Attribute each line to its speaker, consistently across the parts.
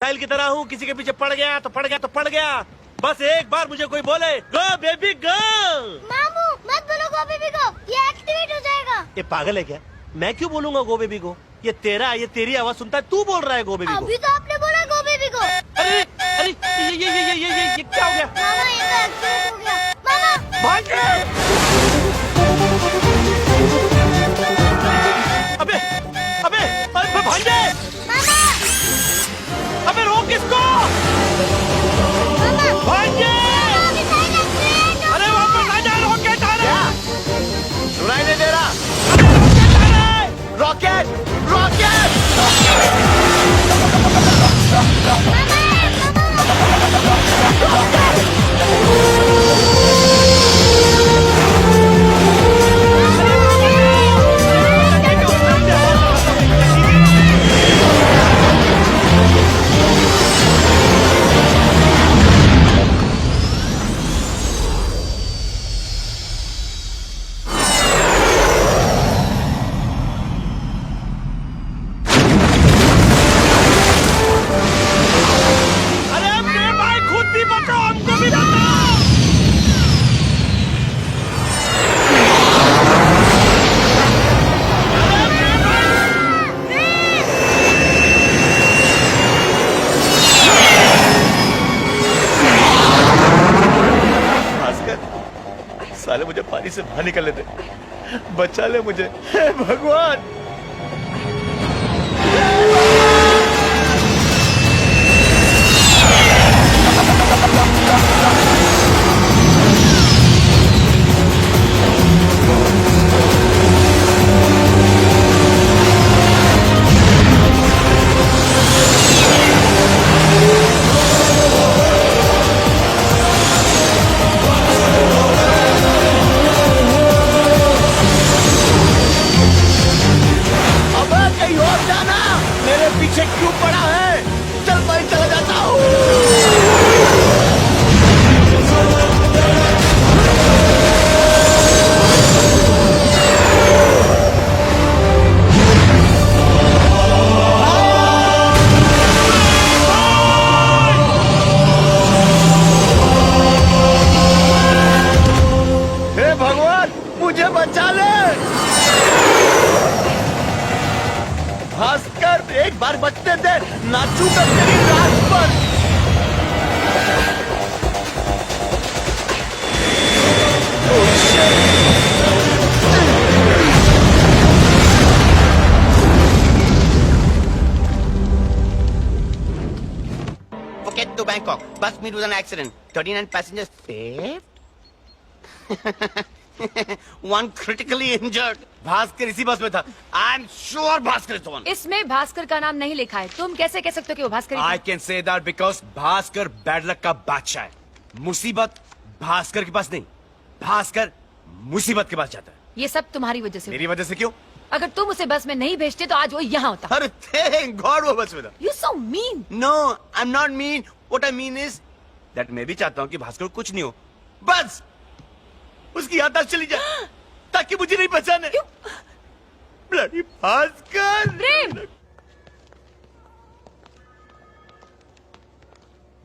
Speaker 1: Tile की तरह हूँ, किसी के पीछे पड़ गया तो पड़ गया तो पड़ गया। बस एक बार मुझे कोई बोले गो बेबी गो।
Speaker 2: मामू मत बोलो गो बेबी गो, ये एक्टिवेट हो जाएगा।
Speaker 1: ये पागल है क्या? मैं क्यों बोलूंगा गो बेबी गो? ये तेरी आवाज सुनता है, तू बोल रहा है गो बेबी गो।
Speaker 2: अभी तो आपने बोला गो बेबी गो।
Speaker 1: अरे अरे ये क्या हो गया?
Speaker 2: मामा ये तो एक्टिवेट हो गया। मामा
Speaker 1: भागे! अबे अबे अबे भागे!
Speaker 2: मामा
Speaker 1: अबे रोक इसको!
Speaker 2: मामा
Speaker 1: भागे!
Speaker 2: अभी साइड एक्टिवेट हो।
Speaker 1: अरे वापस आ जा, रॉकेट आ रहा है!
Speaker 3: सुनाई नहीं दे रहा।
Speaker 1: रॉकेट आ रहा है!
Speaker 3: रॉकेट रॉकेट
Speaker 1: अरे मेरे भाई, खुद भी बचाओ, हमको भी बचाओ!
Speaker 3: भास्कर, साले मुझे पानी से बाहर निकलने दे, बचा ले मुझे, हे भगवान। अबे कहीं और जाना, मेरे पीछे क्यों पड़ा है? चल मैं चला जाता हूँ। हे भगवान, मुझे बचा ले। भास्कर, एक बार बचने दे, नाचूंगा तेरी रात पर। Oh, shit.
Speaker 4: Phuket to Bangkok. Bus meet with an accident. 39 passengers saved. One critically injured.
Speaker 3: Bhaskar इसी बस में था।
Speaker 4: I'm sure Bhaskar is the one.
Speaker 5: इसमें भास्कर का नाम नहीं लिखा है। तुम कैसे कह सकते हो कि वो भास्कर ही
Speaker 3: I
Speaker 5: था?
Speaker 3: can say that because Bhaskar bad luck का बादशाह है। मुसीबत भास्कर के पास नहीं, भास्कर मुसीबत के पास जाता है।
Speaker 5: ये सब तुम्हारी वजह से
Speaker 3: मेरी
Speaker 5: हुआ।
Speaker 3: वजह से क्यों?
Speaker 5: अगर तुम उसे बस में नहीं भेजते तो आज वो यहाँ होता।
Speaker 3: अरे थैंक गॉड वो बस में था।
Speaker 5: You so mean.
Speaker 3: No, I'm not mean. What I mean is that मैं भी चाहता हूँ कि भास्कर को कुछ नहीं हो, बस उसकी याददाश्त चली जाए ताकि मुझे नहीं बचाने। Bloody Bhaskar.
Speaker 5: Prem!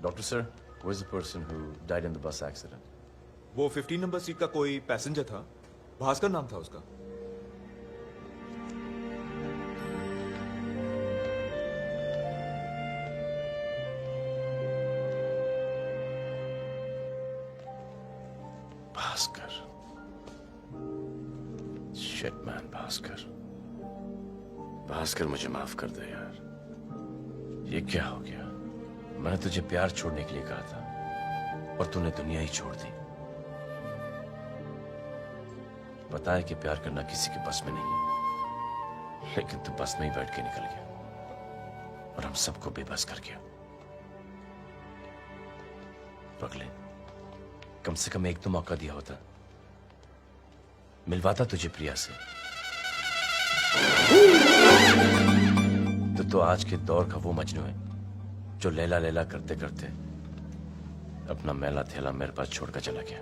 Speaker 6: Doctor sir, where's the person who died in the bus accident?
Speaker 7: वो 15 नंबर सीट का कोई पैसेंजर था, भास्कर नाम था उसका।
Speaker 6: भास्कर। Shit man, Bhaskar. भास्कर मुझे माफ कर दे यार। ये क्या हो गया? मैंने तुझे प्यार छोड़ने के लिए कहा था और तूने दुनिया ही छोड़ दी। पता है कि प्यार करना किसी के बस में नहीं है, लेकिन तू बस में ही बैठ के निकल गया और हम सबको बेबस कर गया। पगले, कम से कम एक तो मौका दिया होता, मिलवाता तुझे प्रिया से। तो आज के दौर का वो मजनू है जो लैला लैला करते करते अपना मैला थैला मेरे पास छोड़कर चला गया।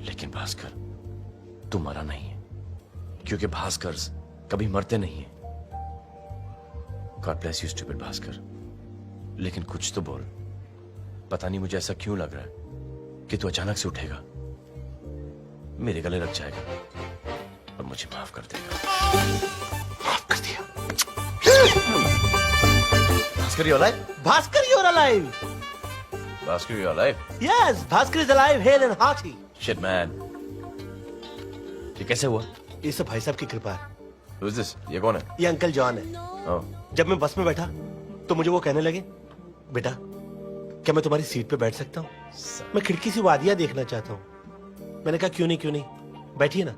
Speaker 6: लेकिन भास्कर, तू मरा नहीं है, क्योंकि भास्कर कभी मरते नहीं है। God bless you, stupid Bhaskar. लेकिन कुछ तो बोल। पता नहीं मुझे ऐसा क्यों लग रहा है कि तू अचानक से उठेगा, मेरे गले लग जाएगा और मुझे माफ कर देगा।
Speaker 3: माफ कर दिया।
Speaker 1: Bhaskar, you're alive? Bhaskar, you're alive.
Speaker 6: Bhaskar, you alive?
Speaker 1: Yes, Bhaskar is alive, hale and hearty.
Speaker 6: Shit, man. ये कैसे हुआ?
Speaker 1: ये सब भाई साहब की कृपा है।
Speaker 6: Who's this? ये कौन है?
Speaker 1: ये अंकल जॉन है।
Speaker 6: Oh.
Speaker 1: जब मैं बस में बैठा तो मुझे वो कहने लगे, बेटा क्या मैं तुम्हारी सीट पे बैठ सकता हूँ? मैं खिड़की से वादियाँ देखना चाहता हूँ। मैंने कहा क्यों नहीं, बैठिए ना।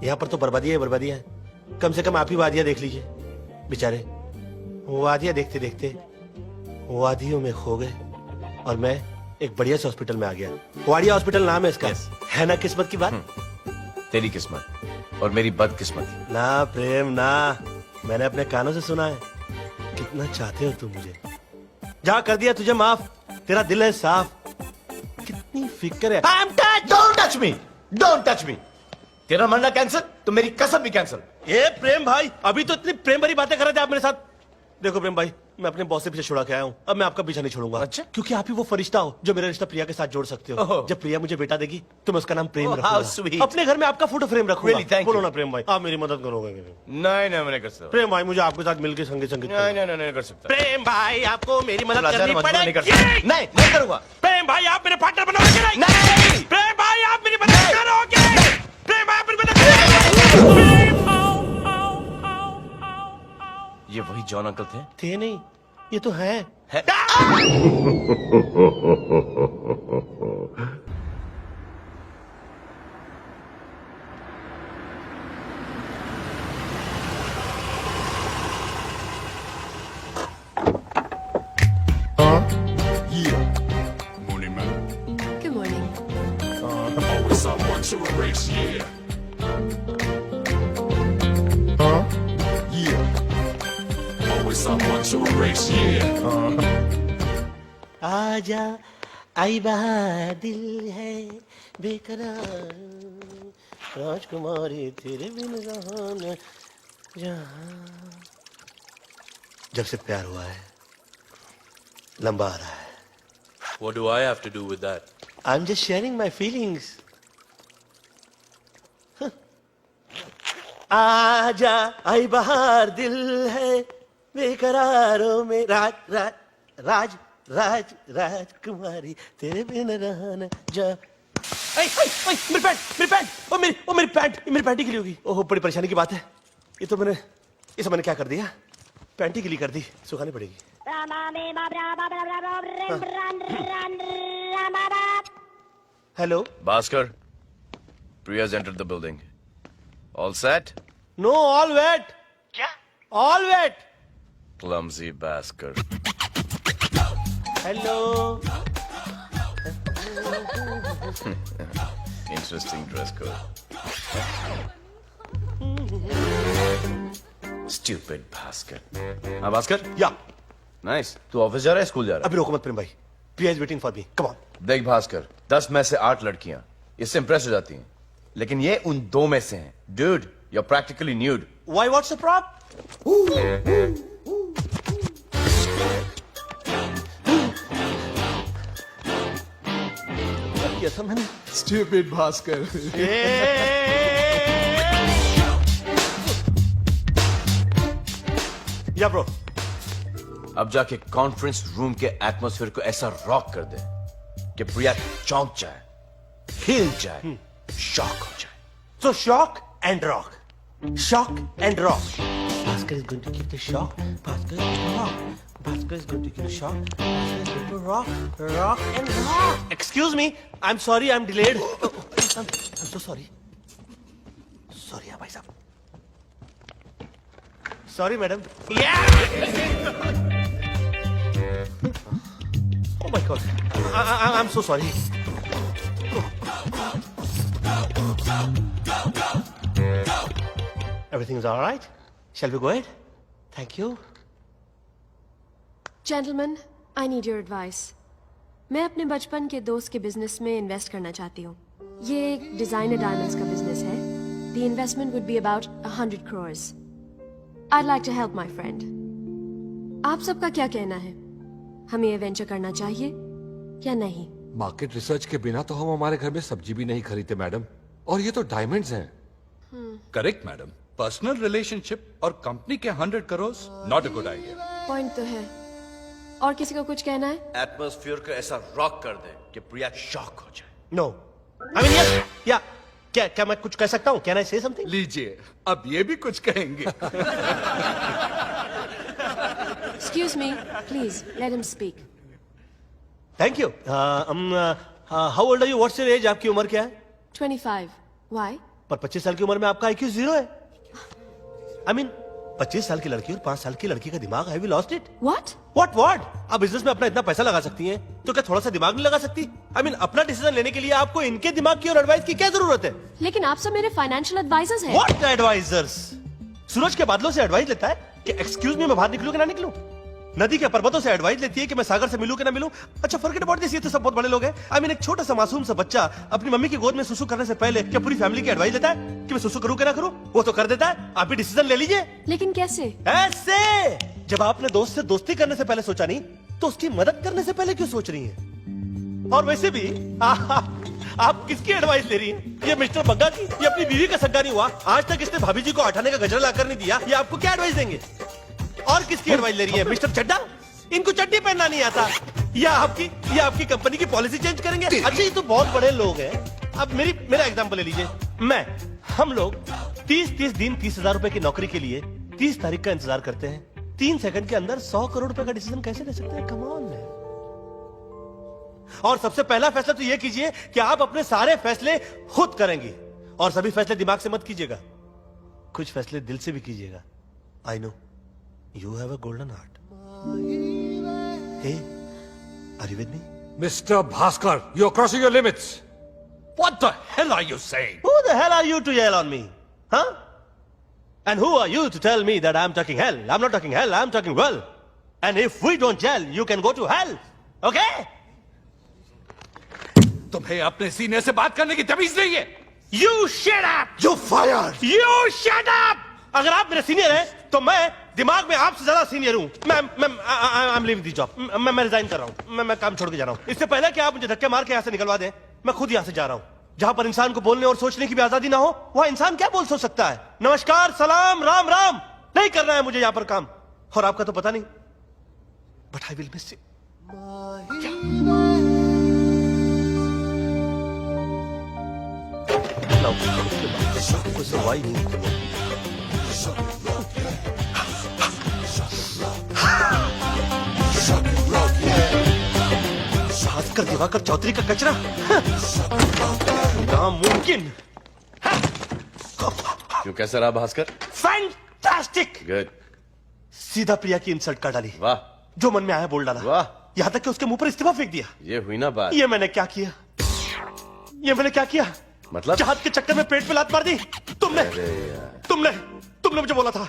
Speaker 1: यहाँ पर तो बर्बादियाँ है, कम से कम आप ही वादियाँ देख लीजिए। बेचारे वादियाँ देखते देखते वादियों में खो गए और मैं एक बढ़िया से हॉस्पिटल में आ गया। वाडिया हॉस्पिटल नाम है इसका। है ना किस्मत की बात?
Speaker 6: तेरी किस्मत और मेरी बदकिस्मत।
Speaker 1: ना प्रेम ना, मैंने अपने कानों से सुना है। कितना चाहते हो तुम मुझे, जा कर दिया तुझे माफ, तेरा दिल है साफ। कितनी फिक्र है।
Speaker 3: Don't touch me! Don't touch me! तेरा मरना कैंसिल तो मेरी कसम भी कैंसिल।
Speaker 1: ए प्रेम भाई, अभी तो इतनी प्रेम भरी बातें कर रहे थे आप मेरे साथ। देखो प्रेम भाई, मैं अपने बॉस से पीछे छुड़ा के आया हूँ, अब मैं आपका पीछा नहीं छोड़ूंगा।
Speaker 3: अच्छा?
Speaker 1: क्योंकि आप ही वो फरिश्ता हो जो मेरा रिश्ता प्रिया के साथ जोड़ सकते हो।
Speaker 3: ओह।
Speaker 1: जब प्रिया मुझे बेटा देगी तो मैं उसका नाम प्रेम
Speaker 3: Oh, how
Speaker 1: रखूंगा।
Speaker 3: sweet.
Speaker 1: अपने घर में आपका फोटो फ्रेम रखूंगा।
Speaker 3: Really, thank
Speaker 1: बोलो
Speaker 3: you.
Speaker 1: ना प्रेम भाई, आप मेरी मदद करोगे?
Speaker 3: नहीं मैं नहीं कर सकता।
Speaker 1: प्रेम भाई, मुझे आपके साथ मिलकर संगीत
Speaker 3: नहीं कर सकता।
Speaker 1: प्रेम भाई, आपको मेरी मदद
Speaker 3: लाचार
Speaker 1: करनी
Speaker 3: मजबूर नहीं कर
Speaker 1: पड़ेगी।
Speaker 3: सकता। नहीं करूंगा।
Speaker 1: प्रेम भाई, आप मेरे पार्टनर बनोगे कि
Speaker 3: नहीं।
Speaker 1: प्रेम भाई, आप मेरी मदद करोगे? प्रेम भाई, आप मेरी मदद करोगे?
Speaker 6: ये वही जॉन अंकल थे?
Speaker 1: थे नहीं, ये तो है।
Speaker 8: Morning, man.
Speaker 5: Good morning.
Speaker 8: Always someone to erase, yeah. Yeah. Always someone to erase, yeah.
Speaker 1: आजा आई बहार दिल है बेकरार, राजकुमारी तेरे बिन रहा न जहां। जब से प्यार हुआ है लंबा आ रहा है।
Speaker 6: What do I have to do with that?
Speaker 1: I'm just sharing my feelings. आजा आई बहार दिल है बेकरारों में राजकुमारी तेरे बिन रहा न जा। मेरी पैंट, ओ मेरी पैंट ही गिली होगी। ओह, बड़ी परेशानी की बात है। ये सब मैंने क्या कर दिया, पैंट ही गिली कर दी, सुखानी पड़ेगी। Hello
Speaker 6: Bhaskar, Priya's entered the building. All set?
Speaker 1: No, all wet. क्या all wet?
Speaker 6: Clumsy Bhaskar.
Speaker 1: Hello.
Speaker 6: Interesting dress code. Stupid Bhaskar. हाँ Bhaskar?
Speaker 1: या
Speaker 6: Nice. तू ऑफिस जा रहा है, स्कूल जा रहा
Speaker 1: अभी रोको मत प्रेम भाई, Priya is waiting for me, come on.
Speaker 6: है? देख भास्कर, 10 में से 8 लड़कियां इससे इंप्रेस हो जाती हैं, लेकिन ये उन 2 में से हैं। Dude, you're practically nude.
Speaker 1: Why, what's the problem? ये सब मैंने
Speaker 7: Stupid Bhaskar.
Speaker 1: या ब्रो,
Speaker 6: अब जाके कॉन्फ्रेंस रूम के एटमॉस्फेयर को ऐसा रॉक कर दे कि प्रिया चौंक जाए, हिल जाए, शॉक हो जाए।
Speaker 1: so shock and rock, shock and rock. Bhaskar is going to give the shock, Bhaskar is going to rock, Bhaskar is going to give the shock, Bhaskar is going to rock and rock. Excuse me, I'm sorry, I'm delayed. I'm so sorry. Sorry भाई साहब. Sorry madam. Yeah. Oh my God, I'm so sorry. Everything is all right? Shall we go ahead? Thank you.
Speaker 9: Gentlemen, I need your advice. मैं अपने बचपन के दोस्त के business में invest करना चाहती हूँ। ये एक डिजाइनर डायमंड्स का बिजनेस है। The investment would be about 100 crores. I'd like to help my friend. आप सबका क्या कहना है? हमें ये वेंचर करना चाहिए या नहीं?
Speaker 10: मार्केट रिसर्च के बिना तो हम हमारे घर में सब्जी भी नहीं खरीदते मैडम, और ये तो डायमंड्स हैं।
Speaker 7: करेक्ट मैडम, पर्सनल रिलेशनशिप और कंपनी के 100 crore not a good idea.
Speaker 9: Point तो है। और किसी को कुछ कहना है?
Speaker 3: एटमॉस्फेयर को ऐसा रॉक कर दे कि प्रिया शॉक हो जाए।
Speaker 1: नो आई मीन यस या क्या मैं कुछ कह सकता हूँ? कैन आई से समथिंग?
Speaker 7: लीजिए, अब ये भी कुछ कहेंगे।
Speaker 9: Excuse me, please let him speak.
Speaker 1: Thank you. How old are you? What's your age? आपकी उम्र क्या है?
Speaker 9: 25. Why?
Speaker 1: पर 25 साल की उम्र में आपका आईक्यू 0 है। आई मीन 25 साल की लड़की और 5 साल की लड़की का दिमाग, have you lost it?
Speaker 9: What?
Speaker 1: What? आप बिजनेस में अपना इतना पैसा लगा सकती हैं, तो क्या थोड़ा सा दिमाग नहीं लगा सकती? आई मीन अपना डिसीजन लेने के लिए आपको इनके दिमाग की और एडवाइस की क्या जरूरत है?
Speaker 9: लेकिन आप सब मेरे फाइनेंशियल एडवाइजर्स हैं।
Speaker 1: What advisers? सूरज के बादलों से एडवाइस लेता है कि एक्सक्यूज मी मैं बाहर निकलूं कि ना निकलूं? नदी के पर्वतों से एडवाइस लेती है कि मैं सागर से मिलूं कि ना मिलूं? अच्छा फॉरगेट अबाउट दिस, ये तो सब बहुत बड़े लोग हैं। आई मीन एक छोटा सा मासूम सा बच्चा अपनी मम्मी की गोद में सुसु करने से पहले क्या पूरी फैमिली की एडवाइस लेता है कि मैं सुसु करूं कि ना करूं? वो तो कर देता है। आप भी डिसीजन ले लीजिए।
Speaker 9: लेकिन कैसे?
Speaker 1: ऐसे, जब आपने दोस्त से दोस्ती करने से पहले सोचा नहीं, तो उसकी मदद करने से पहले क्यों सोच रही हैं? और वैसे भी आप किसकी एडवाइस ले रही हैं? ये मिस्टर बग्गा की? ये अपनी बीवी का सग्गा नहीं हुआ? आज तक इसने भाभी जी को अठाने का गजरा लाकर नहीं दिया, ये आपको क्या एडवाइस देंगे? और किसकी एडवाइस ले रही है? मिस्टर चड्डा? इनको चड्डी पहनना नहीं आता? या आपकी कंपनी की पॉलिसी चेंज करेंगे? अच्छा ये तो बहुत बड़े लोग हैं। अब मेरा एग्जांपल ले लीजिए। हम लोग 30 दिन 30,000 रुपए की नौकरी के लिए 30 तारीख का इंतजार करते हैं। 3 सेकंड के अंदर 100 करोड़ रुपए का डिसीजन कैसे ले सकते हैं? Come on man. और सबसे पहला फैसला तो यह कीजिए कि आप अपने सारे फैसले खुद करेंगे, और सभी फैसले दिमाग से मत कीजिएगा, कुछ फैसले दिल से भी कीजिएगा। I know you have a golden heart. Hey, are you with me?
Speaker 10: Mr. Bhaskar, you're crossing your limits.
Speaker 7: What the hell are you saying?
Speaker 1: Who the hell are you to yell on me? Huh? And who are you to tell me that I'm talking hell? I'm not talking hell, I'm talking well. And if we don't gel, you can go to hell. Okay?
Speaker 7: तुम्हें अपने senior से बात करने की तमीज नहीं है।
Speaker 1: You shut up! You fired! You shut up! अगर आप मेरे सीनियर हैं, तो मैं दिमाग में आपसे ज्यादा सीनियर हूं। I'm leaving the job. मैं रिजाइन कर रहा हूं। मैं काम छोड़ के जा रहा हूं। इससे पहले कि आप मुझे धक्के मार के यहाँ से निकलवा दें, मैं खुद यहाँ से जा रहा हूं। जहां पर इंसान को बोलने और सोचने की भी आजादी ना हो, वहां इंसान क्या बोल सोच सकता है? नमस्कार, सलाम, राम राम नहीं करना है मुझे यहाँ पर काम। और आपका तो पता नहीं, but I will miss you. कोई सुनवाई नहीं। भास्कर दिवाकर चौधरी का कचरा नामुमकिन।
Speaker 6: क्यों, कैसा रहा भास्कर?
Speaker 1: फैंटास्टिक।
Speaker 6: गुड।
Speaker 1: सीधा प्रिया की इंसल्ट कर डाली।
Speaker 6: वाह।
Speaker 1: जो मन में आया बोल डाला।
Speaker 6: वाह।
Speaker 1: यहां तक कि उसके मुंह पर इस्तीफा फेंक दिया।
Speaker 6: ये हुई ना बात।
Speaker 1: ये मैंने क्या किया?
Speaker 6: मतलब?
Speaker 1: चाहत के चक्कर में पेट पे लात मार दी तुमने मुझे बोला था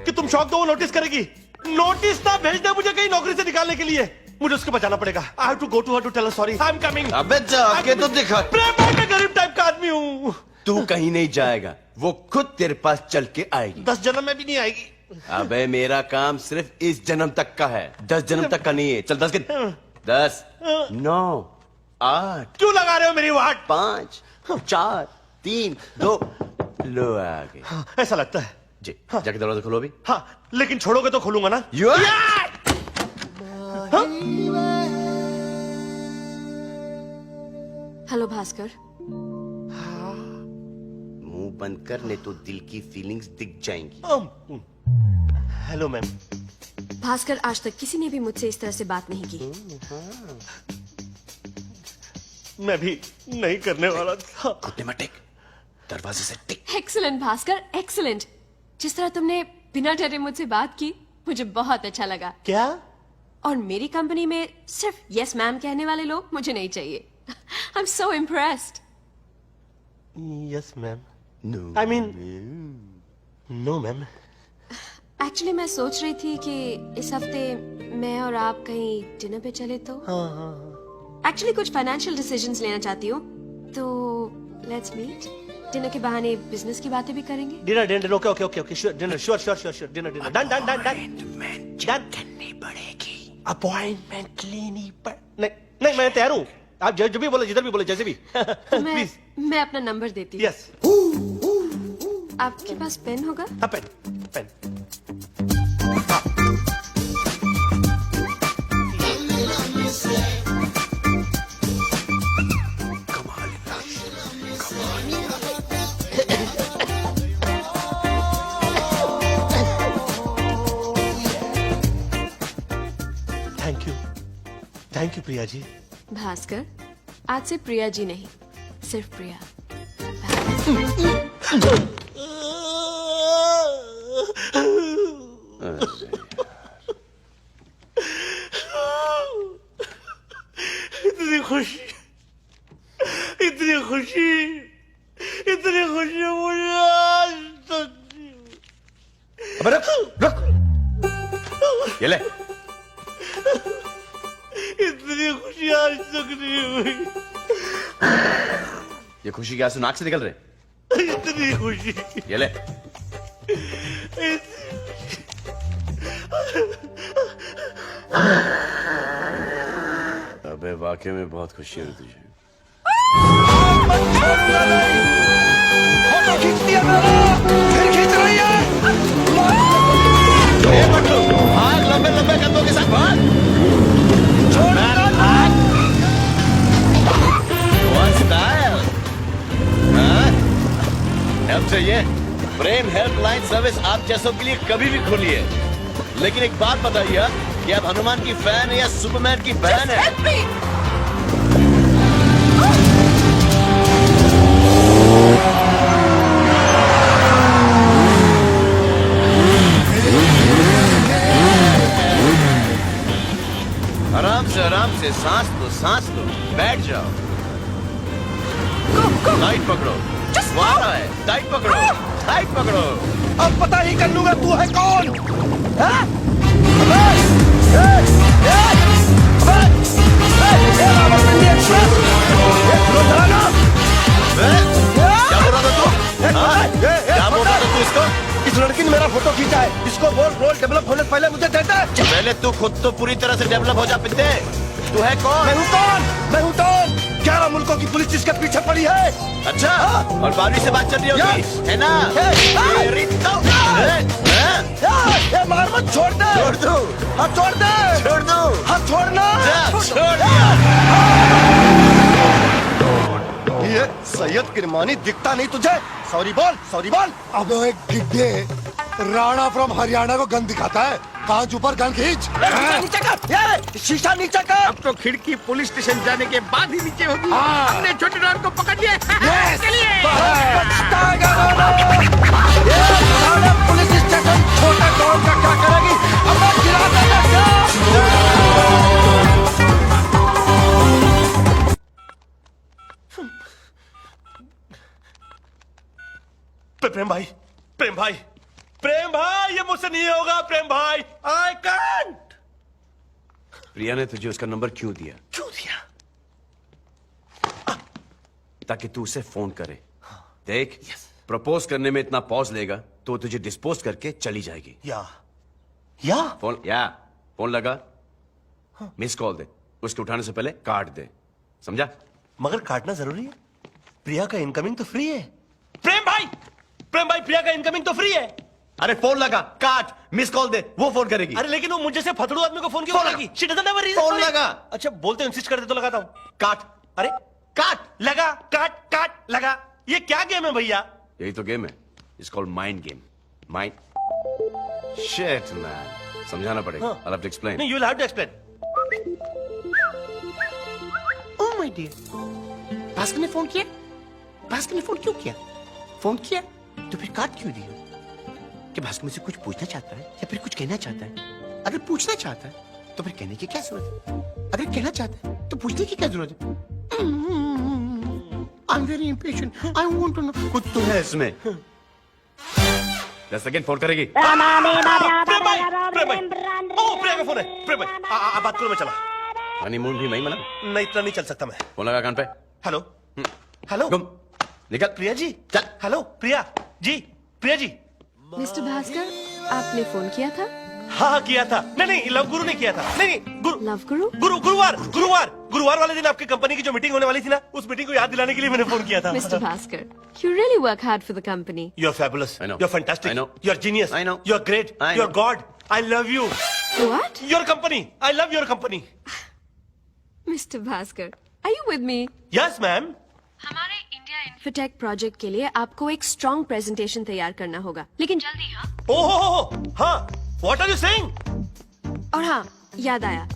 Speaker 1: कि तुम शौक दो, वो नोटिस करेगी। नोटिस ना भेज दे मुझे कहीं नौकरी से निकालने के लिए। मुझे उसके बचाना पड़ेगा। I have to go to her to tell her sorry. I am coming.
Speaker 3: अबे जाके तो दिखा।
Speaker 1: मैं गरीब टाइप का आदमी हूँ।
Speaker 3: तू कहीं नहीं जाएगा, वो खुद तेरे पास चल के आएगी।
Speaker 1: 10 जन्म में भी नहीं आएगी।
Speaker 3: अबे मेरा काम सिर्फ इस जन्म तक का है, 10 जन्म तक का नहीं है। चल 10 के 10 9 8
Speaker 1: क्यों लगा रहे हो मेरी वाट?
Speaker 3: 5 4 3 2 लो आगे।
Speaker 1: ऐसा लगता है
Speaker 3: जी। जाके दरवाजा खोलो अभी।
Speaker 1: हाँ, लेकिन छोड़ोगे तो खोलूंगा ना।
Speaker 9: हेलो भास्कर।
Speaker 3: मुंह बंद कर, नहीं तो दिल की फीलिंग्स दिख जाएंगी।
Speaker 1: Hello ma'am.
Speaker 9: भास्कर, आज तक किसी ने भी मुझसे इस तरह से बात नहीं की।
Speaker 1: मैं भी नहीं करने वाला था।
Speaker 3: घुटने में टिक, दरवाजे से टिक।
Speaker 9: Excellent Bhaskar, excellent. जिस तरह तुमने बिना डरे मुझसे बात की, मुझे बहुत अच्छा लगा।
Speaker 1: क्या?
Speaker 9: और मेरी कंपनी में सिर्फ यस मैम कहने वाले लोग मुझे नहीं चाहिए। I am so impressed.
Speaker 1: Yes ma'am.
Speaker 3: No
Speaker 1: I mean no ma'am.
Speaker 9: Actually मैं सोच रही थी कि इस हफ्ते मैं और आप कहीं डिनर पे चले तो। एक्चुअली कुछ फाइनेंशियल डिसीजंस लेना चाहती हूँ, तो लेट्स मीट। डिनर के बहाने बिजनेस की बातें भी करेंगे।
Speaker 1: Dinner okay sure dinner sure dinner done
Speaker 3: पड़ेगी।
Speaker 1: अपॉइंटमेंट लेनी पड़ नहीं नहीं मैं तैयार हूँ, आप जो भी बोले, जिधर भी बोले, जैसे भी। प्लीज।
Speaker 9: मैं अपना नंबर देती हूँ।
Speaker 1: यस।
Speaker 9: आपके पास पेन होगा?
Speaker 1: हाँ, pen pen. Thank you Priya ji.
Speaker 9: Bhaskar, आज से प्रिया जी नहीं, सिर्फ प्रिया।
Speaker 1: इतनी खुशी, इतनी खुशी, इतनी खुशी मुझे आज तक नहीं हुई।
Speaker 3: अबे रुक रुक, ये ले।
Speaker 1: इतनी खुशी आज तक नहीं हुई।
Speaker 3: ये खुशी के आंसू नाक से निकल रहे?
Speaker 1: इतनी खुशी,
Speaker 3: ये ले। अबे वाकई में बहुत खुशी हुई तुझे।
Speaker 1: फोटो खींच दिया मेरा, फिर खींच रही है।
Speaker 3: भाग, लंबे लंबे कदमों के साथ भाग। हेल्प चाहिए? प्रेम हेल्पलाइन सर्विस आप जैसों के लिए कभी भी खुली है, लेकिन एक बात बताइए कि आप हनुमान की फैन है या सुपरमैन की बहन है? आराम से सांस लो, बैठ जाओ। टाइट पकड़ो, वहाँ है, टाइट पकड़ो।
Speaker 1: अब पता ही कर लूंगा तू है कौन। हाँ?
Speaker 3: क्या बोल रहा था तू इसको?
Speaker 1: इस लड़की ने मेरा फोटो खींचा है, इसको बोल रोल डेवलप होने से पहले मुझे देता है।
Speaker 3: पहले तू खुद तो पूरी तरह से डेवलप हो जा पिंदे। तू है कौन?
Speaker 1: मैं हूँ कौन? 11 मुल्कों की पुलिस जिसके पीछे पड़ी है।
Speaker 3: अच्छा, और बारहवीं से बात चल रही होगी, है ना? तेरी तो
Speaker 1: मार मत, छोड़ दे।
Speaker 3: छोड़ दो,
Speaker 1: हाँ छोड़ दे।
Speaker 3: छोड़ दो,
Speaker 1: हाँ छोड़ना।
Speaker 3: छोड़ दिया।
Speaker 1: ये सैयद किरमानी दिखता नहीं तुझे? सॉरी बोल।
Speaker 11: अब एक गिड्ढे राणा फ्रॉम हरियाणा को गन दिखाता है, कांच ऊपर गन खींच।
Speaker 1: शीशा नीचे कर।
Speaker 3: अब तो खिड़की पुलिस स्टेशन जाने के बाद ही नीचे होगी। हमने छोटे डॉन को पकड़ लिया। चलिए।
Speaker 1: पुलिस स्टेशन छोटे डॉन का क्या करेगी? अब मैं गिरा देगा क्या? प्रेम भाई, ये मुझसे नहीं होगा प्रेम भाई। I can't.
Speaker 3: प्रिया ने तुझे उसका नंबर क्यों दिया? ताकि तू उसे फोन करे। देख, प्रपोज करने में इतना पॉज लेगा तो तुझे डिस्पोज करके चली जाएगी।
Speaker 1: या
Speaker 3: फोन लगा, मिस कॉल दे, उसके उठाने से पहले काट दे, समझा?
Speaker 1: मगर काटना जरूरी है। प्रिया का इनकमिंग तो फ्री है। प्रेम भाई, प्रिया का इनकमिंग तो फ्री है।
Speaker 3: अरे फोन लगा, काट, मिस कॉल दे, वो फोन करेगी।
Speaker 1: अरे लेकिन वो मुझे से फतड़ू आदमी को फोन क्यों करेगी? She doesn't have a reason
Speaker 3: phone
Speaker 1: for it.
Speaker 3: लगा।
Speaker 1: अच्छा बोलते इंसिस्ट करते तो लगाता हूँ।
Speaker 3: काट,
Speaker 1: अरे
Speaker 3: काट।
Speaker 1: लगा, काट लगा। ये क्या गेम है भैया?
Speaker 3: यही तो गेम है, it's called mind game. Mind shit man, समझाना पड़ेगा।
Speaker 1: हाँ।
Speaker 3: I'll have to explain.
Speaker 1: नहीं, you'll have to explain.
Speaker 4: Oh my dear. Bhaskar ने फोन किया? भास्कर ने फोन क्यों किया? फोन किया तो फिर काट क्यों दिया? कि भास्कर मुझसे कुछ पूछना चाहता है या फिर कुछ कहना चाहता है? अगर पूछना चाहता है तो फिर कहने की क्या जरूरत है? अगर कहना चाहता है तो पूछने की क्या जरूरत है? I'm very impatient. I want to know.
Speaker 3: कुछ तो है इसमें। 10 सेकंड फोन करेगी।
Speaker 1: प्रेम भाई। ओ प्रिया का फोन है। प्रेम भाई, आप बात करो, मैं चला।
Speaker 3: हनीमून भी मैं मना।
Speaker 1: नहीं, इतना नहीं चल सकता मैं।
Speaker 3: फोन लगा कान पे।
Speaker 1: हेलो हेलो
Speaker 3: गुम, निकल।
Speaker 1: प्रिया जी,
Speaker 3: चल।
Speaker 1: हेलो प्रिया जी।
Speaker 9: मिस्टर भास्कर, आपने फोन किया था?
Speaker 1: हाँ किया था। नहीं लव गुरु ने किया था। नहीं
Speaker 9: लव गुरु?
Speaker 1: गुरुवार वाले दिन आपकी कंपनी की जो मीटिंग होने वाली थी ना, उस मीटिंग को याद दिलाने के लिए मैंने फोन किया था।
Speaker 9: Mr. Bhaskar, you really work hard for the company.
Speaker 1: You're fabulous.
Speaker 3: I know.
Speaker 1: You're fantastic.
Speaker 3: I know.
Speaker 1: You're genius.
Speaker 3: I know.
Speaker 1: You're great.
Speaker 3: I
Speaker 1: You're
Speaker 3: know.
Speaker 1: God. I love you.
Speaker 9: What?
Speaker 1: Your company. I love your company.
Speaker 9: Mr. Bhaskar, are you with me?
Speaker 1: Yes, ma'am.
Speaker 9: हमारे India infotech project के लिए आपको एक strong presentation तैयार करना होगा, लेकिन जल्दी। हाँ
Speaker 1: Oh, हाँ. What are you saying?
Speaker 9: और हाँ, याद आया,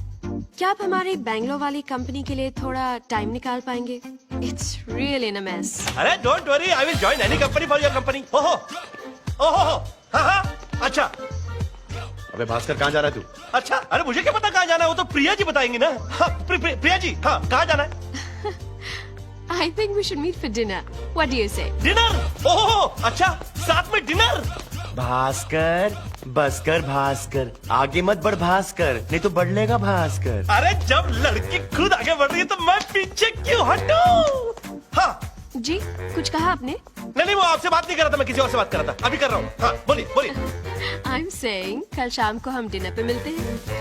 Speaker 9: क्या आप हमारी बैंगलोर वाली कंपनी के लिए थोड़ा टाइम निकाल पाएंगे? It's really in a mess.
Speaker 1: अरे don't worry, I will join any company for your company. ओहो, हाँ, अच्छा।
Speaker 3: अबे भास्कर कहाँ जा रहा है तू?
Speaker 1: अच्छा, अरे मुझे क्या पता कहाँ जाना है, वो तो प्रिया जी बताएंगी ना। हाँ, प्रिया जी, हाँ, कहाँ जाना है?
Speaker 9: I think we should meet for dinner. What do you say?
Speaker 1: Dinner? ओहो, अच्छा, साथ में डिनर?
Speaker 3: भास्कर, बसकर भास्कर, आगे मत बढ़ भास्कर, नहीं तो बढ़ लेगा भास्कर।
Speaker 1: अरे जब लड़की खुद आगे बढ़ रही है तो मैं पीछे क्यों हटूं? हाँ।
Speaker 9: जी, कुछ कहा आपने?
Speaker 1: नहीं, वो आपसे बात नहीं कर रहा था, मैं किसी और से बात कर रहा था। अभी कर रहा हूँ। हाँ, बोलिए।
Speaker 9: I'm saying कल शाम को हम डिनर पे मिलते हैं।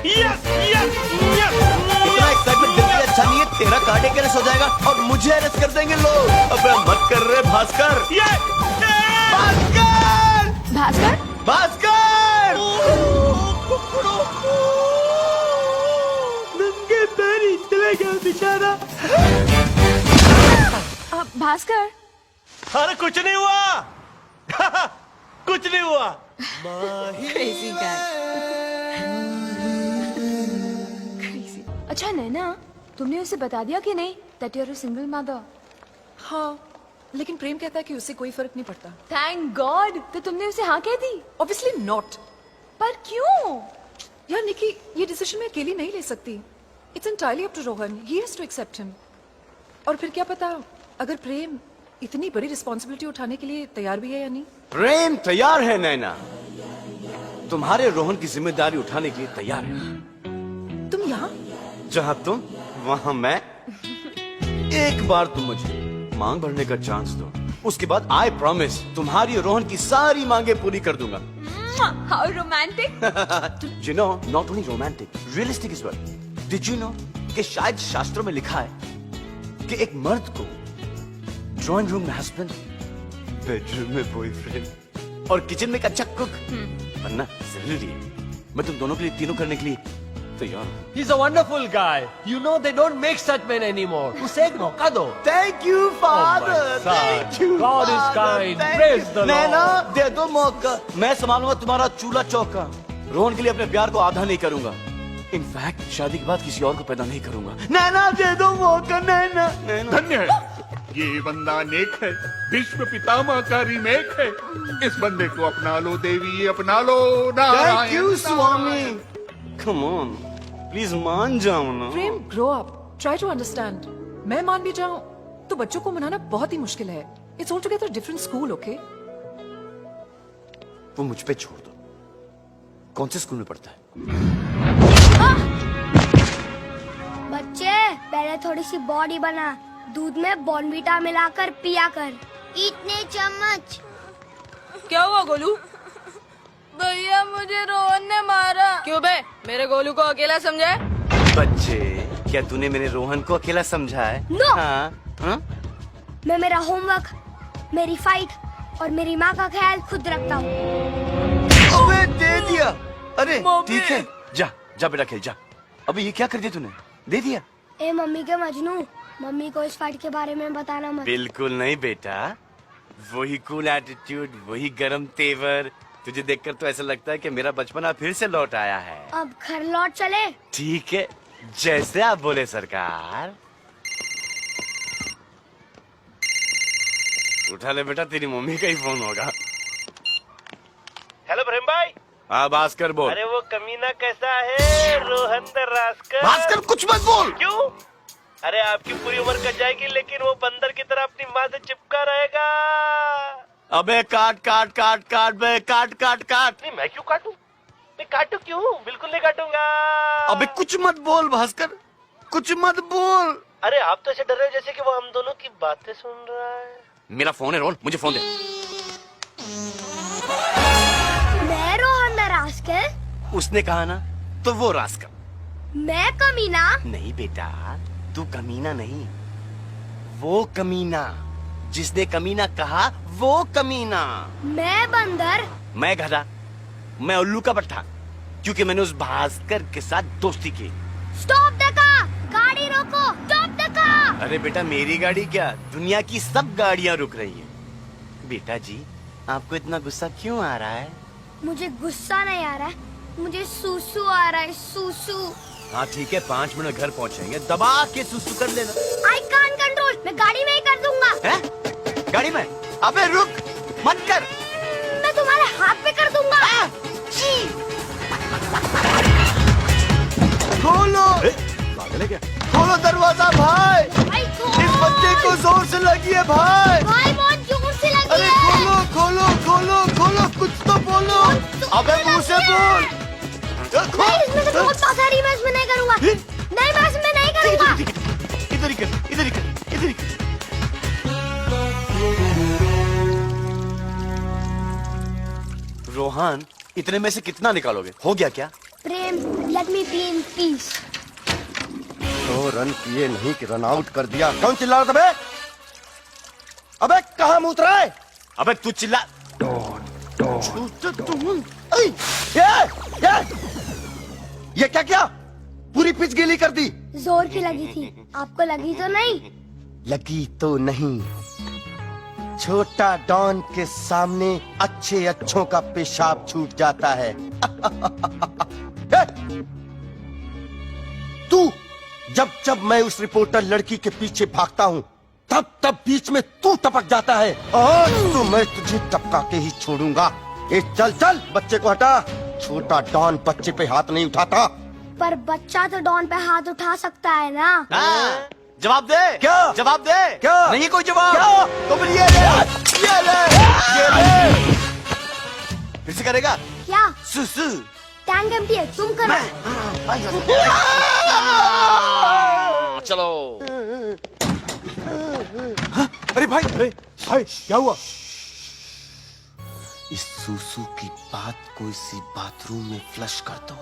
Speaker 1: Yes.
Speaker 3: इतना एक्साइटमेंट जल्दी अच्छा नहीं है, तेरा कार्ड एक अरेस्ट हो जाएगा और मुझे अरेस्ट कर देंगे लोग। अबे मत कर रहे भास्कर। भास्कर!
Speaker 1: नंगे पैरी चले गया बेचारा।
Speaker 9: भास्कर,
Speaker 1: अरे कुछ नहीं हुआ। कुछ नहीं हुआ।
Speaker 9: crazy guy. Crazy.
Speaker 5: अच्छा नैना, तुमने उसे बता दिया कि नहीं that you're a single mother?
Speaker 12: हाँ, लेकिन प्रेम कहता है कि उससे कोई फर्क नहीं पड़ता।
Speaker 5: Thank God! तो तुमने उसे हाँ कह दी?
Speaker 12: Obviously not.
Speaker 5: पर क्यों?
Speaker 12: यार निकी, ये डिसीजन मैं अकेली नहीं ले सकती। It's entirely up to Rohan. He has to accept him. और फिर क्या पता, अगर प्रेम इतनी बड़ी रिस्पॉन्सिबिलिटी उठाने के लिए तैयार भी है या नहीं।
Speaker 3: प्रेम तैयार है नैना, तुम्हारे रोहन की जिम्मेदारी उठाने के लिए तैयार है।
Speaker 12: तुम यहाँ?
Speaker 3: जहाँ तुम वहाँ मैं। एक बार तुम मुझे मांग भरने का चांस दो, उसके बाद आई प्रॉमिस तुम्हारी रोहन की सारी मांगे पूरी कर दूंगा।
Speaker 9: How romantic!
Speaker 3: You know, not only romantic, realistic as well. Did you know कि शायद शास्त्रों में लिखा है कि एक मर्द को ड्राइंग रूम में हस्बैंड, बेडरूम में बॉयफ्रेंड और किचन में एक अच्छा कुक बनना जरूरी है। मैं तुम दोनों के लिए तीनों करने के लिए तैयार हूँ।
Speaker 13: He's a wonderful guy. You know they don't make such men anymore. उसे एक मौका दो।
Speaker 3: Thank you, Father.
Speaker 13: son.
Speaker 3: Thank you,
Speaker 13: God is
Speaker 3: Father.
Speaker 13: kind.
Speaker 3: Thank
Speaker 13: Praise
Speaker 3: you.
Speaker 13: the
Speaker 3: Naina,
Speaker 13: Lord.
Speaker 3: दे दो मौका, मैं संभालूंगा तुम्हारा चूल्हा चौका। रोहन के लिए अपने प्यार को आधा नहीं करूंगा। इनफैक्ट शादी के बाद किसी और को पैदा नहीं करूंगा। नैना दे दो मौका, नैना।
Speaker 8: धन्य है, ये बंदा नेक है, भीष्म पितामह का रीमेक है। इस बंदे को अपना लो देवी, अपना लो नारायण।
Speaker 3: Thank you, स्वामी। Come on, प्लीज मान जाओ ना।
Speaker 12: प्रेम, grow up. Try to understand. मैं मान भी जाऊं तो बच्चों को मनाना बहुत ही मुश्किल है। It's altogether different school, okay?
Speaker 3: वो मुझ पे छोड़ दो। कौन से स्कूल में पढ़ता है?
Speaker 2: बच्चे पहले थोड़ी सी बॉडी बना, दूध में बॉर्नवीटा मिलाकर पिया कर। इतने चम्मच।
Speaker 5: क्या हुआ गोलू? भैया मुझे रोहन ने मारा। क्यों बे? मेरे गोलू को अकेला समझा है?
Speaker 3: बच्चे, क्या तूने मेरे रोहन को अकेला समझा है?
Speaker 2: No!
Speaker 3: हाँ?
Speaker 2: मैं मेरा होमवर्क, मेरी फाइट और मेरी माँ का ख्याल खुद रखता हूँ।
Speaker 3: अबे दे दिया। अरे ठीक है, जा बेटा खेल जा। अबे ये क्या कर दिया तूने? दे दिया।
Speaker 2: ए मम्मी के मजनू, मम्मी को इस फाइट के बारे में बताना मत।
Speaker 3: बिल्कुल नहीं बेटा, वही कूल एटीट्यूड, वही गरम तेवर, तुझे देखकर तो ऐसा लगता है कि मेरा बचपना फिर से लौट आया है।
Speaker 2: अब घर लौट चले।
Speaker 3: ठीक है, जैसे आप बोले सरकार। उठा ले बेटा, तेरी मम्मी का ही फोन होगा।
Speaker 1: हेलो प्रेम भाई।
Speaker 3: हाँ भास्कर बोल।
Speaker 1: अरे वो कमीना कैसा है रोहन रास्कर?
Speaker 3: भास्कर कुछ मत बोल।
Speaker 1: क्यों? अरे आपकी पूरी उम्र कट जाएगी लेकिन वो बंदर की तरह अपनी माँ से चिपका रहेगा।
Speaker 3: अबे काट काट काट काट बे, काट काट काट।
Speaker 1: नहीं मैं क्यों काटूं? मैं काटूं क्यों? बिल्कुल नहीं काटूंगा।
Speaker 3: अबे कुछ मत बोल भास्कर, कुछ मत बोल।
Speaker 1: अरे आप तो ऐसे डर रहे हो जैसे कि वो हम दोनों की बातें सुन रहा है।
Speaker 3: मेरा फोन है रोहन, मुझे फोन दे।
Speaker 2: मैं रोहन रास्कर,
Speaker 3: उसने कहा ना तो वो रास्कल।
Speaker 2: मैं कमीना?
Speaker 3: नहीं बेटा, तू कमीना नहीं, वो कमीना। जिसने कमीना कहा वो कमीना।
Speaker 2: मैं बंदर?
Speaker 3: मैं गधा, मैं उल्लू का पट्टा, क्योंकि मैंने उस भास्कर के साथ दोस्ती की।
Speaker 2: Stop the car! गाड़ी रोको! Stop the car!
Speaker 3: अरे बेटा, मेरी गाड़ी क्या, दुनिया की सब गाड़ियां रुक रही हैं। बेटा जी, आपको इतना गुस्सा क्यों आ रहा है?
Speaker 2: मुझे गुस्सा नहीं आ रहा है, मुझे सूसू आ रहा है, सूसू।
Speaker 3: हाँ ठीक है, 5 मिनट घर पहुंचेंगे, दबा के सुसु कर लेना।
Speaker 2: आई कांट कंट्रोल, मैं गाड़ी में ही कर दूंगा।
Speaker 3: है? गाड़ी में? अबे रुक, मत कर।
Speaker 2: मैं तुम्हारे हाथ पे कर दूंगा।
Speaker 3: खोलो,
Speaker 1: पागल है क्या?
Speaker 3: खोलो दरवाजा भाई।
Speaker 2: भाई
Speaker 3: इस बच्चे को जोर से लगी है भाई।
Speaker 2: भाई बहुत जोर से लगी
Speaker 3: अरे
Speaker 2: है।
Speaker 3: खोलो खोलो खोलो खोलो, कुछ तो बोलो। अबे मुंह से बोल।
Speaker 2: नहीं, इसमें से बहुत पास आ रही है, मैं इसमें नहीं करूंगा। नहीं, मैं इसमें नहीं करूंगा।
Speaker 3: इधर ही कर, इधर ही कर, इधर ही कर। रोहन, इतने में से कितना निकालोगे? हो गया क्या?
Speaker 2: Prem, let me be in peace.
Speaker 4: तो रन किए नहीं कि रन आउट कर दिया। कौन चिल्ला रहा था बे? अबे कहाँ मुँह उतरा है?
Speaker 3: अबे तू चिल्ला।
Speaker 4: ये क्या क्या? पूरी पिच गीली कर दी।
Speaker 2: जोर की लगी थी, आपको लगी तो नहीं?
Speaker 4: लगी तो नहीं। छोटा डॉन के सामने अच्छे अच्छों का पेशाब छूट जाता है। तू जब जब मैं उस रिपोर्टर लड़की के पीछे भागता हूँ, तब तब बीच में तू टपक जाता है। आज तो मैं तुझे टपका के ही छोड़ूंगा। ए चल चल, बच्चे को हटा। छोटा डॉन बच्चे पे हाथ नहीं उठाता।
Speaker 2: पर बच्चा तो डॉन पे हाथ उठा सकता है ना?
Speaker 3: जवाब दे।
Speaker 4: क्या
Speaker 3: जवाब दे?
Speaker 4: क्या
Speaker 3: नहीं कोई जवाब?
Speaker 4: क्या?
Speaker 3: तो फिर ये ले, ये ले, ये ले। फिर से करेगा?
Speaker 2: क्या?
Speaker 3: सुसु।
Speaker 2: टैंक एम्प्टी है, तुम करो।
Speaker 3: चलो।
Speaker 4: अरे भाई, भाई क्या हुआ? इस सूसू की बात को इसी बाथरूम में फ्लश कर दो,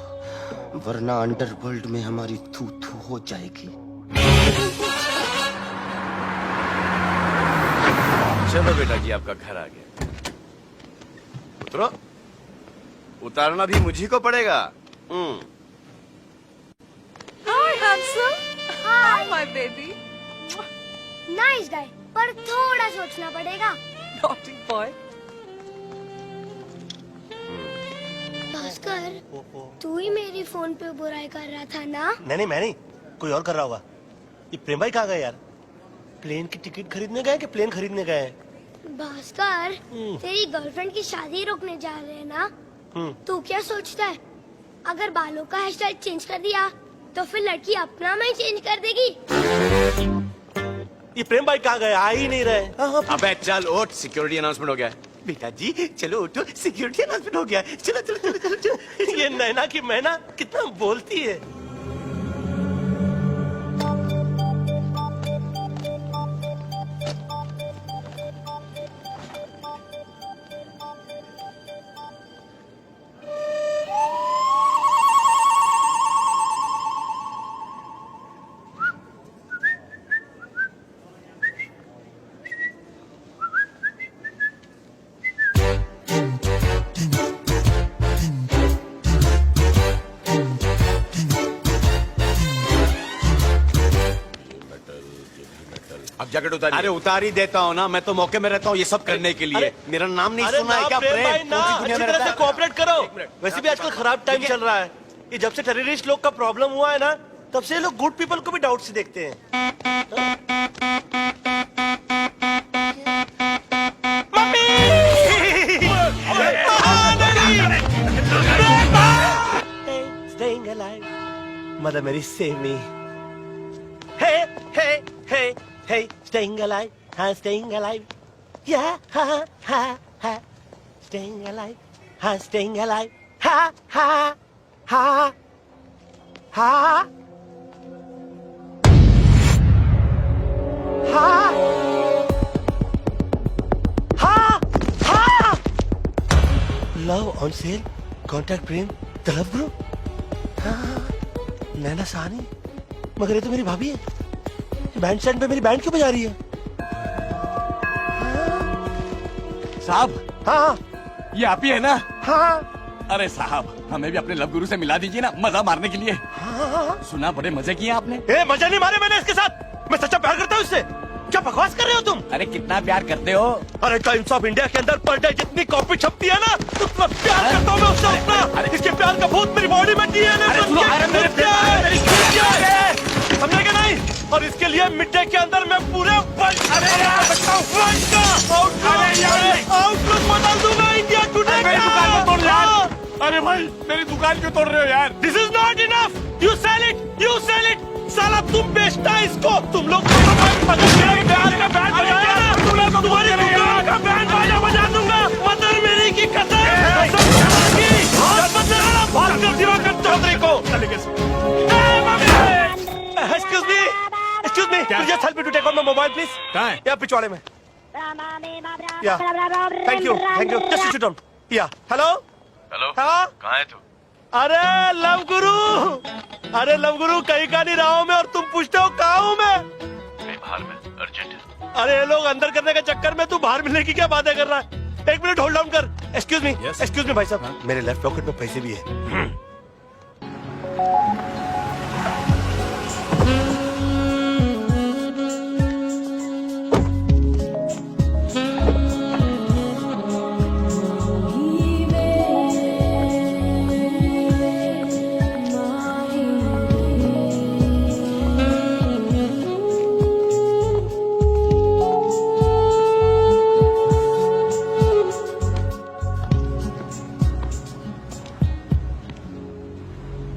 Speaker 4: वरना अंडरवर्ल्ड में हमारी थू थू हो जाएगी।
Speaker 3: चलो बेटा जी, आपका घर आ गया। उतरो। उतारना भी मुझी को पड़ेगा।
Speaker 12: Hi, handsome.
Speaker 2: Hi.
Speaker 12: My baby.
Speaker 2: Nice guy, पर थोड़ा सोचना पड़ेगा।
Speaker 12: Naughty boy.
Speaker 2: भास्कर, तू ही मेरी फोन पे बुराई कर रहा था ना?
Speaker 1: नहीं, मैं नहीं, कोई और कर रहा होगा। ये प्रेम भाई कहाँ गए यार? प्लेन की टिकट खरीदने गए कि प्लेन खरीदने गए?
Speaker 2: भास्कर, तेरी गर्लफ्रेंड की शादी रोकने जा रहे हैं ना? तू क्या सोचता है, अगर बालों का हेयर स्टाइल चेंज कर दिया तो फिर लड़की अपना में चेंज कर देगी?
Speaker 1: ये प्रेम भाई कहाँ गए? आ ही नहीं रहे।
Speaker 3: अबे चल उठ, सिक्योरिटी अनाउंसमेंट हो गया। बेटा जी चलो उठो, सिक्योरिटी अनाउंसमेंट हो गया। चलो चलो चलो चलो, चलो।
Speaker 1: ये नैना की मैना कितना बोलती है।
Speaker 3: अब जैकेट उतार। अरे उतार ही देता हूँ ना, मैं तो मौके में रहता हूँ ये सब करने के लिए। मेरा नाम नहीं सुना है क्या?
Speaker 1: प्रेम भाई
Speaker 3: प्रेम
Speaker 1: ना,
Speaker 3: पूरी दुनिया
Speaker 1: अच्छी
Speaker 3: में
Speaker 1: तरह
Speaker 3: रहता
Speaker 1: से
Speaker 3: है।
Speaker 1: कोऑपरेट करो। वैसे भी आजकल खराब टाइम चल रहा है। ये जब से टेररिस्ट लोग का प्रॉब्लम हुआ है ना, तब से लोग गुड पीपल को भी डाउट से देखते हैं। Staying alive, mother Mary save me. Hey, hey, hey, hey, staying alive, staying alive. Yeah, ha, ha, ha, staying alive, staying alive. Ha, ha, ha, ha, ha, ha, ha. Love on sale. Contact Prem love गुरु, हाँ, नैना साहनी, मगर ये तो मेरी भाभी है। Band stand पे मेरी band क्यों बजा रही है?
Speaker 3: साहब,
Speaker 1: हाँ
Speaker 3: ये आप ही है ना?
Speaker 1: हाँ
Speaker 3: अरे साहब, हमें भी अपने लव गुरु से मिला दीजिए ना, मजा मारने के लिए।
Speaker 1: हाँ।
Speaker 3: सुना बड़े मजे किए आपने।
Speaker 1: ए, मजा नहीं मारे मैंने इसके साथ। मैं सच्चा प्यार करता हूँ इससे। क्या बकवास कर रहे हो तुम?
Speaker 3: अरे कितना प्यार करते हो?
Speaker 1: अरे टाइम्स ऑफ इंडिया के अंदर पर डे जितनी कॉपी छपती है ना, उतना प्यार करता हूँ मैं उससे उतना। इसके प्यार का भूत मेरी बॉडी में डीएनए समझेगा नहीं? और इसके लिए मिड डे के अंदर मैं पूरे आउटलुक बदल दूंगा इंडिया टुडे का।
Speaker 3: अरे भाई, मेरी दुकान क्यों तोड़ रहे हो यार?
Speaker 1: This is not enough. You sell it, you sell it. साला तुम बेचता है इसको। तुम लोग प्यार का बैंड बजाया ना, तुम्हारी दुकान का बैंड बजा दूंगा। मदर मेरी की कसम भास्कर दिवाकर चौधरी को। Excuse me, could you just help me to take out my mobile, please?
Speaker 3: कहाँ है?
Speaker 1: या पिछवाड़े में। या, thank you, just sit down. या, hello?
Speaker 6: हेलो,
Speaker 1: हाँ?
Speaker 6: कहाँ है तू?
Speaker 1: अरे लव गुरु, कहीं का नहीं रहा हूँ मैं, और तुम पूछते हो कहाँ हूँ मैं?
Speaker 6: नहीं, बाहर में, अर्जेंट है।
Speaker 1: अरे ये लोग अंदर करने के चक्कर में तू बाहर मिलने की क्या बातें कर रहा है? एक मिनट होल्ड डाउन कर। एक्सक्यूज मी भाई साहब, मेरे लेफ्ट पॉकेट में पैसे भी है।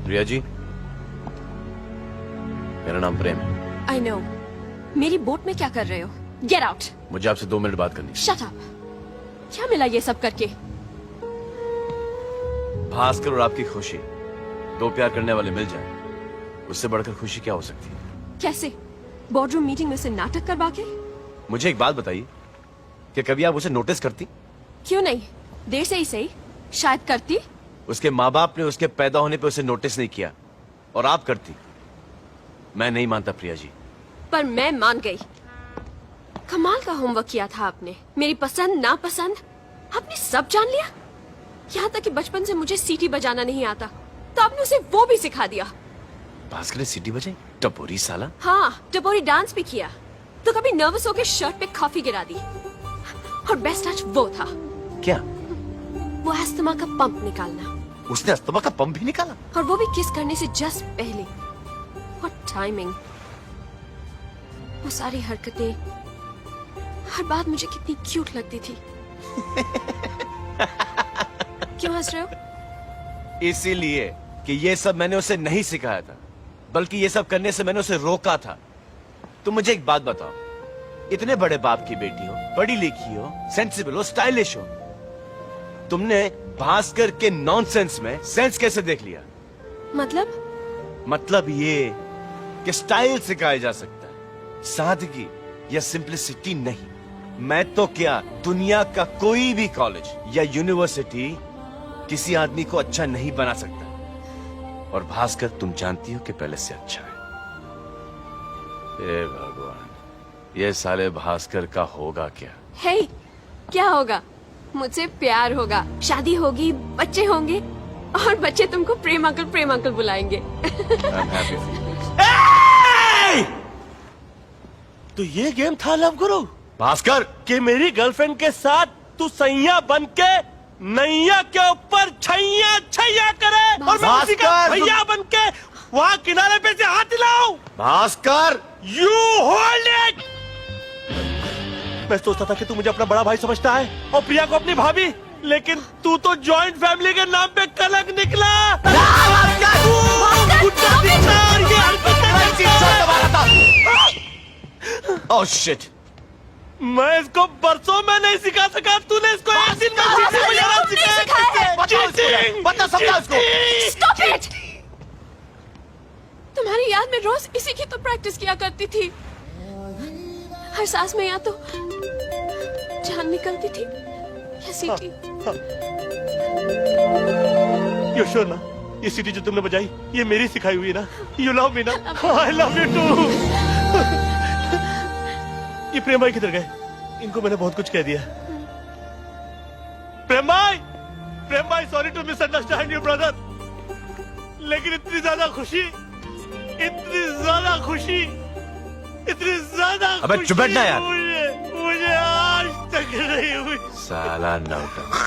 Speaker 6: प्रिया जी, मेरा नाम प्रेम है।
Speaker 9: I know. मेरी बोट में क्या कर रहे हो? Get out.
Speaker 6: मुझे आपसे 2 मिनट बात करनी है।
Speaker 9: Shut up. क्या मिला ये सब करके?
Speaker 6: भास्कर और आपकी खुशी, 2 प्यार करने वाले मिल जाएं, उससे बढ़कर खुशी क्या हो सकती है?
Speaker 9: कैसे? बोर्डरूम मीटिंग में से नाटक करवा के?
Speaker 6: मुझे एक बात बताइए कि कभी आप उसे नोटिस करती?
Speaker 9: क्यों नहीं? देर से ही सही, शायद करती।
Speaker 6: उसके माँ बाप ने उसके पैदा होने पे उसे नोटिस नहीं किया, और आप करती। मैं नहीं मानता प्रिया जी।
Speaker 9: पर मैं मान गई। कमाल का होमवर्क किया था आपने। मेरी पसंद नापसंद आपने सब जान लिया। यहाँ तक कि बचपन से मुझे सीटी बजाना नहीं आता, तो आपने उसे वो भी सिखा दिया।
Speaker 6: भास्कर ने सीटी बजाई? टपोरी साला।
Speaker 9: हाँ, टपोरी डांस भी किया। तो कभी नर्वस होकर शर्ट पे कॉफी गिरा दी। और बेस्ट टच वो था।
Speaker 6: क्या?
Speaker 9: वो अस्थमा का पंप निकालना।
Speaker 6: उसने अस्थमा का पंप भी निकाला?
Speaker 9: और वो भी किस करने से जस्ट पहले। और टाइमिंग, वो सारी हरकतें, हर बात मुझे कितनी क्यूट लगती थी। क्यों हंस रहे हो?
Speaker 6: इसीलिए कि ये सब मैंने उसे नहीं सिखाया था, बल्कि ये सब करने से मैंने उसे रोका था। तुम मुझे एक बात बताओ, इतने बड़े बाप की बेटी हो, पढ़ी लिखी हो, सेंसिबल हो, स्टाइलिश हो, तुमने भास्कर के नॉनसेंस में सेंस कैसे देख लिया? मतलब ये कि स्टाइल सिखाया जा सकता है, सादगी या सिंप्लिसिटी नहीं। मैं तो क्या, दुनिया का कोई भी कॉलेज या यूनिवर्सिटी किसी आदमी को अच्छा नहीं बना सकता, और भास्कर तुम जानती हो कि पहले से अच्छा है। हे भगवान, ये साले भास्कर का होगा क्या?
Speaker 9: हे, क्या होगा? मुझसे प्यार होगा, शादी होगी, बच्चे होंगे, और बच्चे तुमको प्रेम अंकल बुलाएंगे।
Speaker 6: I'm happy for you.
Speaker 1: तो ये गेम था लव गुरु
Speaker 6: भास्कर,
Speaker 1: कि मेरी गर्लफ्रेंड के साथ तू सैया बन के नैया के ऊपर छैया छैया करे, और मैं उसी का
Speaker 6: भास्कर,
Speaker 1: भैया बन के वहाँ किनारे पे से हाथ हिलाऊं।
Speaker 6: Bhaskar,
Speaker 1: you hold it. मैं सोचता था कि तू मुझे अपना बड़ा भाई समझता है और प्रिया को अपनी भाभी, लेकिन तू तो जॉइंट फैमिली के नाम पे कलंक निकला।
Speaker 6: ओह शिट,
Speaker 1: मैं इसको बरसों में नहीं सिखा सका, तूने इसको एक दिन में
Speaker 9: Stop it! तुम्हारी याद में रोज इसी की तो प्रैक्टिस किया करती थी। हर सांस में या तो जान निकलती थी या सीटी।
Speaker 1: यू श्योर ना? ये सीटी जो तुमने बजाई ये मेरी सिखाई हुई है ना। यू लव मी ना? I love you too. ये प्रेम भाई किधर गए? इनको मैंने बहुत कुछ कह दिया। प्रेम भाई sorry to misunderstand you brother, लेकिन इतनी ज्यादा खुशी,
Speaker 3: अबे चुप बैठना यार।
Speaker 1: मुझे आज तक नहीं हुई।
Speaker 3: साला नौटंकी।